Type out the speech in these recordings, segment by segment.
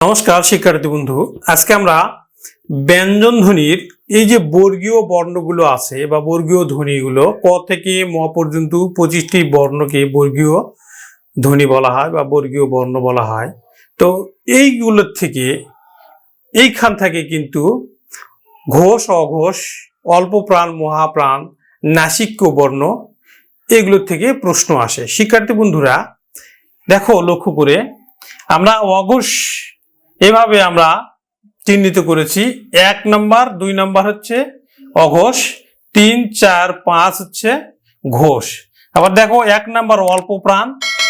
নমস্কার শিক্ষার্থী বন্ধু, আজকে আমরা ব্যঞ্জন ধ্বনির এই যে বর্গীয় বর্ণগুলো আছে বা বর্গীয় ধ্বনিগুলো ক থেকে ম পর্যন্ত 25টি বর্ণকে বর্গীয় ধ্বনি বলা হয় বা বর্গীয় বর্ণ বলা হয়। তো এইগুলোর থেকে এইখান থেকে কিন্তু ঘোষ, অঘোষ, অল্প প্রাণ, মহাপ্রাণ, নাসিক্য বর্ণ এগুলোর থেকে প্রশ্ন আসে। শিক্ষার্থী বন্ধুরা দেখো, লক্ষ্য করে আমরা অঘোষ এভাবে আমরা চিহ্নিত করেছি। 1 নম্বর, 2 নম্বর হচ্ছে অঘোষ, 3, 4, 5 হচ্ছে ঘোষ। আবার দেখো 1 নম্বর অল্প প্রাণ,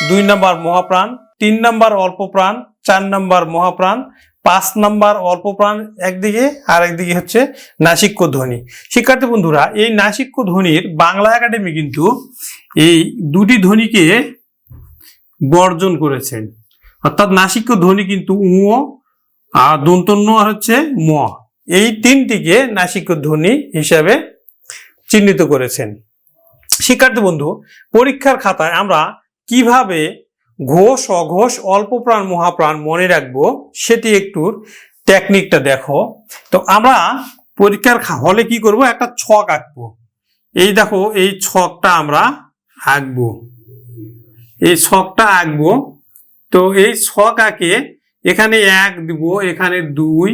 2 নম্বর মহাপ্রাণ, 3 নম্বর অল্প প্রাণ, 4 নম্বর মহাপ্রাণ, 5 নম্বর অল্প প্রাণ একদিকে, আর একদিকে হচ্ছে নাসিক্য ধ্বনি। শিক্ষার্থী বন্ধুরা, এই নাসিক্য ধ্বনির বাংলা একাডেমি কিন্তু এই দুটি ধ্বনিকে বর্জন করেছেন, অর্থাৎ নাসিক্য ধ্বনি কিন্তু উ আর দন্তন্য আর হচ্ছে ম, এই তিনটিকে নাসিক্য ধ্বনি হিসাবে চিহ্নিত করেছেন। শিক্ষার্থী বন্ধু, পরীক্ষার খাতায় আমরা কিভাবে ঘোষ, অঘোষ, অল্প প্রাণ, মহাপ্রাণ মনে রাখবো সেটি একটু টেকনিকটা দেখো। তো আমরা পরীক্ষার হলে কি করব, একটা ছক আঁকবো। এই দেখো, এই ছকটা আমরা আঁকবো, এই ছকটা আঁকবো। তো এই ছক আঁকে এখানে 1 দিব, এখানে 2,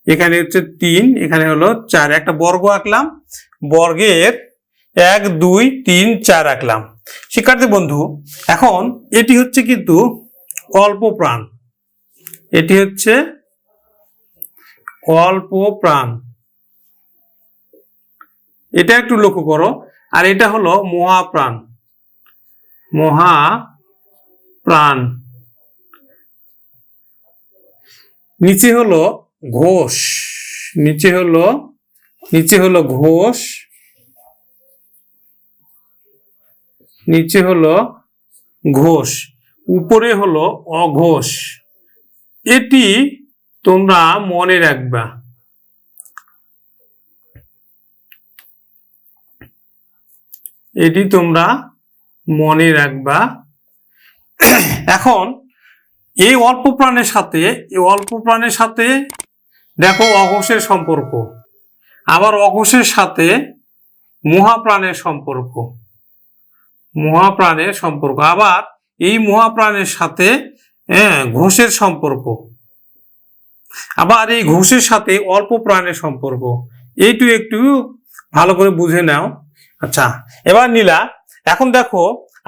এখানে হচ্ছে 3, এখানে হলো 4, একটা বর্গ আঁকলাম, বর্গের 1, 2, 3, 4 আঁকলাম। শিক্ষার্থী বন্ধু, এখন এটি হচ্ছে কিন্তু অল্প প্রাণ, এটি হচ্ছে অল্প প্রাণ, এটা একটু লক্ষ্য করো। আর এটা হলো মহাপ্রাণ, মহাপ্রাণ। নিচে হলো ঘোষ, নিচে হলো ঘোষ, নিচে হলো ঘোষ, উপরে হলো অঘোষ। এটি তোমরা মনে রাখবা। এটি তোমরা মনে রাখবা। এখন এই অল্প প্রাণের সাথে দেখো অঘোষের সম্পর্ক, আবার অঘোষের সাথে মহাপ্রাণের সম্পর্ক, আবার এই মহাপ্রাণের সাথে ঘোষের সম্পর্ক, আবার এই ঘোষের সাথে অল্প প্রাণের সম্পর্ক। এইটু একটু ভালো করে বুঝে নাও। আচ্ছা, এবার নীলা, এখন দেখো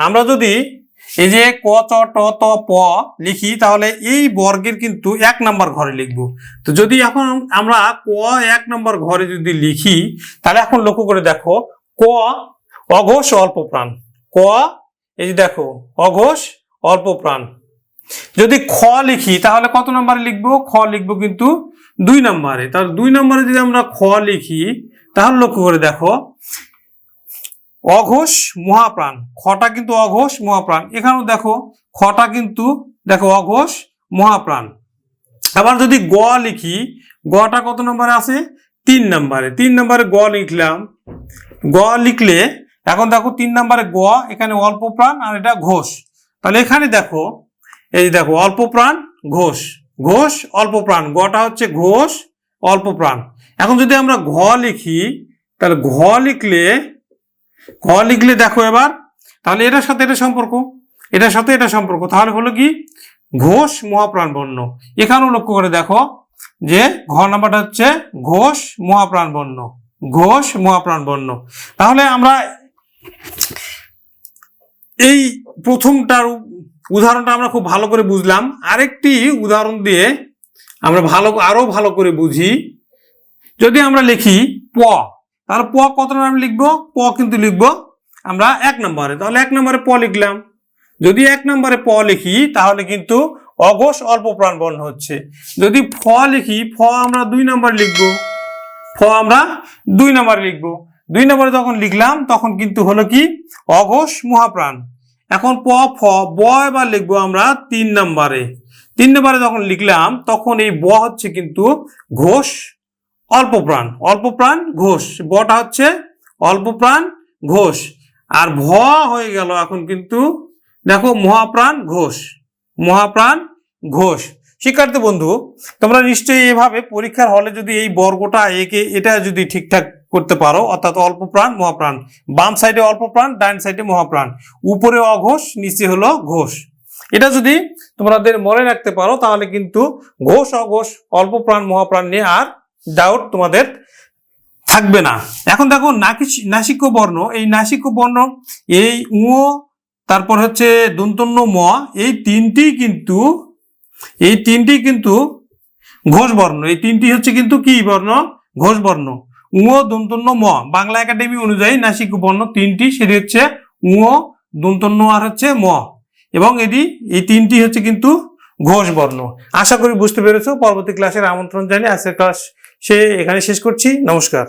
আমরা যদি এই যে ক, চ, ট, ত, প লিখি, তাহলে এই বর্গের কিন্তু 1 নম্বর ঘরে লিখব। তো যদি এখন আমরা ক 1 নম্বর ঘরে যদি লিখি, তাহলে এখন লক্ষ্য করে দেখো, ক অঘোষ অল্প প্রাণ, ক এই যে দেখো অঘোষ অল্প প্রাণ। যদি খ লিখি তাহলে কত নম্বরে লিখবো, খ লিখবো কিন্তু 2 নম্বরে। তাহলে 2 নম্বরে যদি আমরা খ লিখি, তাহলে লক্ষ্য করে দেখো অঘোষ মহাপ্রাণ, খটা কিন্তু অঘোষ মহাপ্রাণ। এখানেও দেখো খটা কিন্তু দেখো অঘোষ মহাপ্রাণ। আবার যদি গ লিখি, গটা কত নম্বরে আছে, 3 নম্বরে। 3 নম্বরে গ লিখলাম, গ লিখলে এখন দেখো 3 নম্বরে গ, এখানে অল্প প্রাণ আর এটা ঘোষ। তাহলে এখানে দেখো, এই দেখো অল্প প্রাণ ঘোষ, ঘোষ অল্প প্রাণ, গটা হচ্ছে ঘোষ অল্প প্রাণ। এখন যদি আমরা ঘ লিখি, তাহলে ঘ লিখলে দেখো এবার, তাহলে এটার সাথে এটা সম্পর্ক, এটার সাথে এটা সম্পর্ক, তাহলে হলো কি ঘোষ মহাপ্রাণ বর্ণ। এখানেও লক্ষ্য করে দেখো যে ঘ নাম্বারটা হচ্ছে ঘোষ মহাপ্রাণ বর্ণ, ঘোষ মহাপ্রাণ বর্ণ। তাহলে আমরা এই প্রথমটার উদাহরণটা আমরা খুব ভালো করে বুঝলাম। আরেকটি উদাহরণ দিয়ে আমরা আরো ভালো করে বুঝি। যদি আমরা লিখি প, তাহলে প কত নাম লিখবো, প কিন্তু লিখবো আমরা 1 নম্বরে। তাহলে 1 নম্বরে প লিখলাম। যদি 1 নম্বরে প লিখি, তাহলে কিন্তু অঘোষ অল্প প্রাণ বর্ণ হচ্ছে। যদি ফ লিখি, ফ আমরা 2 নম্বরে লিখবো, ফ আমরা 2 নম্বরে লিখবো। 2 নম্বরে যখন লিখলাম, তখন কিন্তু হলো কি অঘোষ মহাপ্রাণ। এখন প, ফ, ব এবার লিখবো আমরা 3 নম্বরে। 3 নম্বরে যখন লিখলাম, তখন এই ব হচ্ছে কিন্তু ঘোষ অল্প প্রাণ, অল্প প্রাণ ঘোষ, বটা হচ্ছে অল্প প্রাণ ঘোষ। আর ভ হয়ে গেল এখন কিন্তু দেখো মহাপ্রাণ ঘোষ, মহাপ্রাণ ঘোষ। শিক্ষার্থী বন্ধু, তোমরা নিশ্চয়ই এভাবে পরীক্ষার হলে যদি এই বর্গটা এটা যদি ঠিকঠাক করতে পারো, অর্থাৎ অল্প প্রাণ মহাপ্রাণ, বাম সাইডে অল্প প্রাণ, ডান সাইডে মহাপ্রাণ, উপরে অঘোষ নিচে হলো ঘোষ, এটা যদি তোমাদের মনে রাখতে পারো তাহলে কিন্তু ঘোষ অঘোষ অল্প প্রাণ মহাপ্রাণ নিয়ে আর ডাউট তোমাদের থাকবে না। এখন দেখো নাসিক্য বর্ণ, এই নাসিক্য বর্ণ এই উ, তারপর হচ্ছে দন্তন্য ম, এই তিনটি কিন্তু ঘোষ বর্ণ, এই তিনটি হচ্ছে কিন্তু কি বর্ণ? ঘোষ বর্ণ। উ, দন্তন্য ম, বাংলা একাডেমি অনুযায়ী নাসিক্য বর্ণ তিনটি, সেটি হচ্ছে উ, দন্তন্য আর হচ্ছে ম, এবং এই তিনটি হচ্ছে কিন্তু ঘোষ বর্ণ। আশা করি বুঝতে পেরেছো। পরবর্তী ক্লাসের আমন্ত্রণ জানিয়ে আজকের ক্লাস এখানে শেষ করছি। নমস্কার।